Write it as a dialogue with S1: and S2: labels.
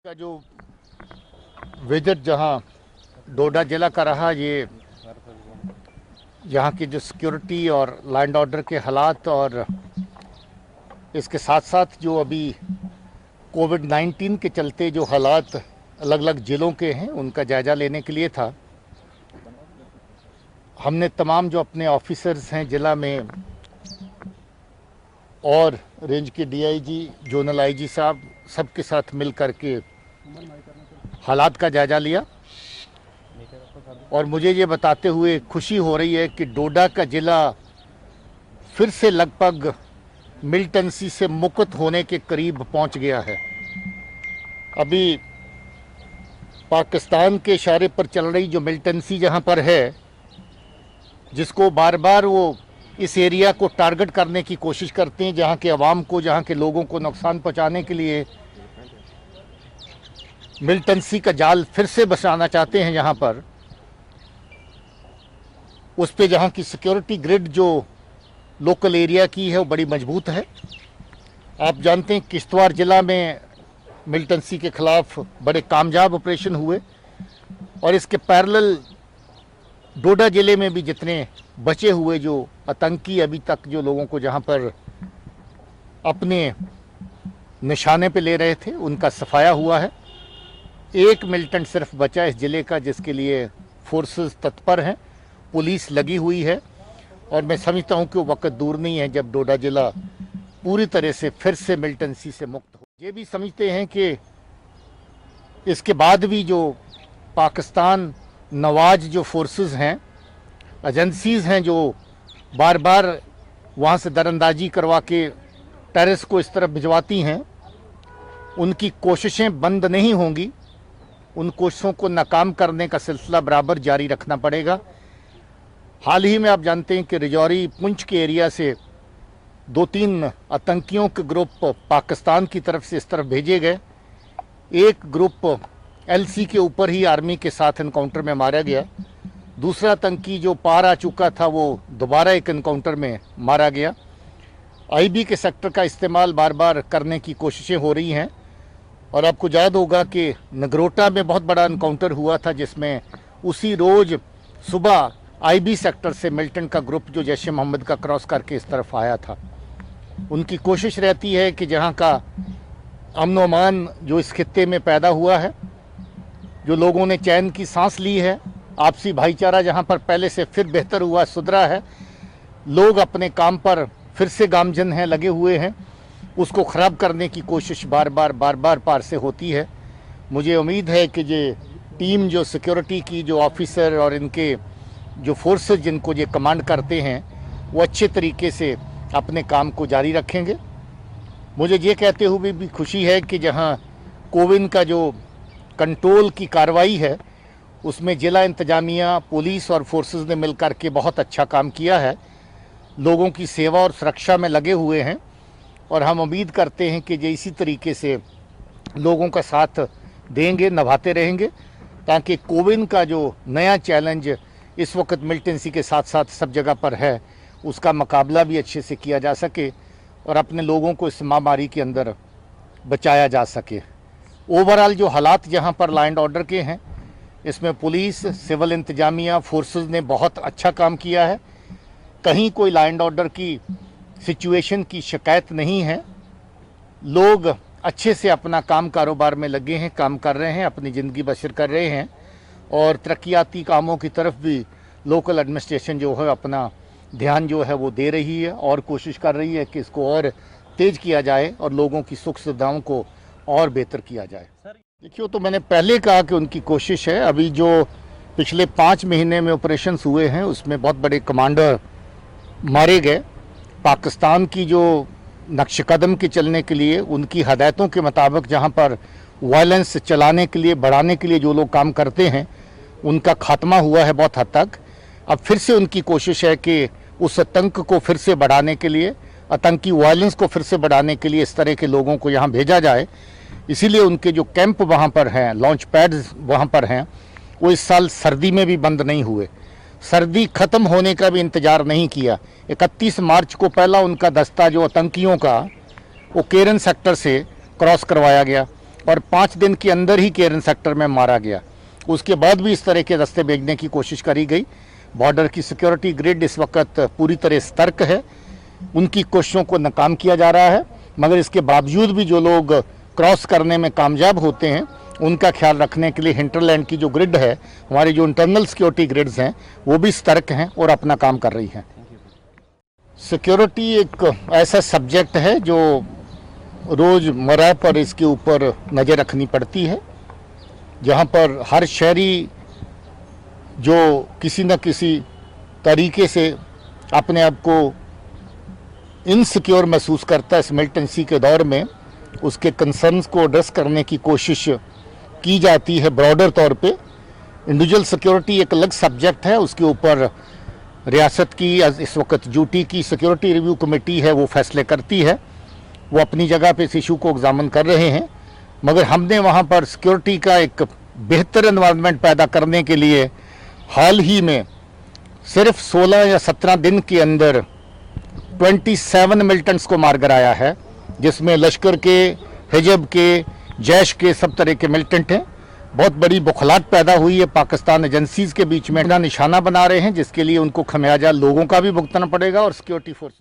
S1: का जो विजिट जहां डोडा जिला का रहा, ये यहाँ की जो सिक्योरिटी और लॉ एंड ऑर्डर के हालात और इसके साथ साथ जो अभी कोविड-19 के चलते जो हालात अलग अलग ज़िलों के हैं उनका जायज़ा लेने के लिए था। हमने तमाम जो अपने ऑफिसर्स हैं ज़िला में और रेंज के डीआईजी, जोनल आईजी साहब, सबके साथ मिल कर के हालात का जायज़ा लिया और मुझे ये बताते हुए खुशी हो रही है कि डोडा का ज़िला फिर से लगभग मिलिटेंसी से मुक्त होने के करीब पहुंच गया है। अभी पाकिस्तान के इशारे पर चल रही जो मिलिटेंसी जहां पर है, जिसको बार बार वो इस एरिया को टारगेट करने की कोशिश करते हैं, जहां के अवाम को, जहां के लोगों को नुकसान पहुंचाने के लिए मिलिटेंसी का जाल फिर से बसाना चाहते हैं यहाँ पर, उस पे जहाँ की सिक्योरिटी ग्रिड जो लोकल एरिया की है वो बड़ी मजबूत है। आप जानते हैं किश्तवाड़ ज़िला में मिलिटेंसी के ख़िलाफ़ बड़े कामयाब ऑपरेशन हुए और इसके पैरेलल डोडा ज़िले में भी जितने बचे हुए जो आतंकी अभी तक जो लोगों को जहाँ पर अपने निशाने पे ले रहे थे, उनका सफाया हुआ है। एक मिलिटेंट सिर्फ बचा इस ज़िले का, जिसके लिए फोर्सेस तत्पर हैं, पुलिस लगी हुई है और मैं समझता हूं कि वो वक्त दूर नहीं है जब डोडा ज़िला पूरी तरह से फिर से मिलिटेंसी से मुक्त हो। ये भी समझते हैं कि इसके बाद भी जो पाकिस्तान नवाज जो फोर्सेस हैं, एजेंसीज़ हैं जो बार बार वहाँ से दरअंदाजी करवा के टेररिस्ट को इस तरफ भिजवाती हैं, उनकी कोशिशें बंद नहीं होंगी। उन कोशिशों को नाकाम करने का सिलसिला बराबर जारी रखना पड़ेगा। हाल ही में आप जानते हैं कि राजौरी पुंछ के एरिया से 2-3 आतंकियों के ग्रुप पाकिस्तान की तरफ से इस तरफ भेजे गए। एक ग्रुप एलसी के ऊपर ही आर्मी के साथ इनकाउंटर में मारा गया। दूसरा आतंकी जो पार आ चुका था वो दोबारा एक इनकाउंटर में मारा गया। आईबी के सेक्टर का इस्तेमाल बार बार करने की कोशिशें हो रही हैं और आपको याद होगा कि नगरोटा में बहुत बड़ा इनकाउंटर हुआ था, जिसमें उसी रोज़ सुबह आईबी सेक्टर से मिलिटेंट का ग्रुप जो जैश ए मोहम्मद का क्रॉस करके इस तरफ आया था। उनकी कोशिश रहती है कि जहां का अमन व अमान जो इस खित्ते में पैदा हुआ है, जो लोगों ने चैन की सांस ली है, आपसी भाईचारा जहां पर पहले से फिर बेहतर हुआ, सुधरा है, लोग अपने काम पर फिर से गामजन हैं, लगे हुए हैं, उसको ख़राब करने की कोशिश बार बार पार से होती है। मुझे उम्मीद है कि ये टीम जो सिक्योरिटी की जो ऑफिसर और इनके जो फोर्सेस जिनको ये कमांड करते हैं, वो अच्छे तरीके से अपने काम को जारी रखेंगे। मुझे ये कहते हुए भी खुशी है कि जहां कोविड का जो कंट्रोल की कार्रवाई है, उसमें ज़िला इंतजामिया, पुलिस और फोर्सेस ने मिलकर के बहुत अच्छा काम किया है, लोगों की सेवा और सुरक्षा में लगे हुए हैं और हम उम्मीद करते हैं कि ये इसी तरीके से लोगों का साथ देंगे, निभाते रहेंगे, ताकि कोविड का जो नया चैलेंज इस वक्त मिलिटेंसी के साथ साथ सब जगह पर है, उसका मुकाबला भी अच्छे से किया जा सके और अपने लोगों को इस महामारी के अंदर बचाया जा सके। ओवरऑल जो हालात जहां पर लॉ एंड ऑर्डर के हैं, इसमें पुलिस, सिविल इंतजामिया, फोर्सेस ने बहुत अच्छा काम किया है। कहीं कोई लॉ एंड ऑर्डर की सिचुएशन की शिकायत नहीं है। लोग अच्छे से अपना काम कारोबार में लगे हैं, काम कर रहे हैं, अपनी ज़िंदगी बसर कर रहे हैं और तरक्याती कामों की तरफ भी लोकल एडमिनिस्ट्रेशन जो है अपना ध्यान जो है वो दे रही है और कोशिश कर रही है कि इसको और तेज किया जाए और लोगों की सुख सुविधाओं को और बेहतर किया जाए। देखिए, तो मैंने पहले कहा कि उनकी कोशिश है। अभी जो पिछले 5 महीने में ऑपरेशंस हुए हैं उसमें बहुत बड़े कमांडर मारे गए। पाकिस्तान की जो नक्श कदम के चलने के लिए उनकी हदायतों के मुताबिक जहां पर वायलेंस चलाने के लिए बढ़ाने के लिए जो लोग काम करते हैं उनका खात्मा हुआ है बहुत हद तक। अब फिर से उनकी कोशिश है कि उस आतंक को फिर से बढ़ाने के लिए, आतंकी वायलेंस को फिर से बढ़ाने के लिए इस तरह के लोगों को यहाँ भेजा जाए। इसीलिए उनके जो कैंप वहाँ पर हैं, लॉन्च पैड्स वहाँ पर हैं, वो इस साल सर्दी में भी बंद नहीं हुए। सर्दी ख़त्म होने का भी इंतज़ार नहीं किया। 31 मार्च को पहला उनका दस्ता जो आतंकियों का वो केरन सेक्टर से क्रॉस करवाया गया और 5 दिन के अंदर ही केरन सेक्टर में मारा गया। उसके बाद भी इस तरह के दस्ते भेजने की कोशिश करी गई। बॉर्डर की सिक्योरिटी ग्रिड इस वक्त पूरी तरह सतर्क है, उनकी कोशिशों को नाकाम किया जा रहा है, मगर इसके बावजूद भी जो लोग क्रॉस करने में कामयाब होते हैं उनका ख्याल रखने के लिए हिंटरलैंड की जो ग्रिड है, हमारी जो इंटरनल सिक्योरिटी ग्रिड्स हैं, वो भी सतर्क हैं और अपना काम कर रही हैं। सिक्योरिटी एक ऐसा सब्जेक्ट है जो रोज़मर्रा पर इसके ऊपर नज़र रखनी पड़ती है, जहाँ पर हर शहरी जो किसी न किसी तरीके से अपने आप को इनसिक्योर महसूस करता है इस मिलिटेंसी के दौर में, उसके कंसर्न्स को एड्रेस करने की कोशिश की जाती है। ब्रॉडर तौर पे इंडिविजुअल सिक्योरिटी एक अलग सब्जेक्ट है, उसके ऊपर रियासत की इस वक्त ड्यूटी की सिक्योरिटी रिव्यू कमेटी है, वो फैसले करती है। वो अपनी जगह पे इस इशू को एग्जामिन कर रहे हैं, मगर हमने वहाँ पर सिक्योरिटी का एक बेहतर एनवायरनमेंट पैदा करने के लिए हाल ही में सिर्फ 16 या 17 दिन के अंदर 27 मिलिटेंट्स को मार गिराया है, जिसमें लश्कर के, हिजब के, जैश के सब तरह के मिलिटेंट हैं। बहुत बड़ी बुखलाहट पैदा हुई है पाकिस्तान एजेंसीज के बीच में, निशाना बना रहे हैं, जिसके लिए उनको खमियाजा लोगों का भी भुगतना पड़ेगा और सिक्योरिटी फोर्स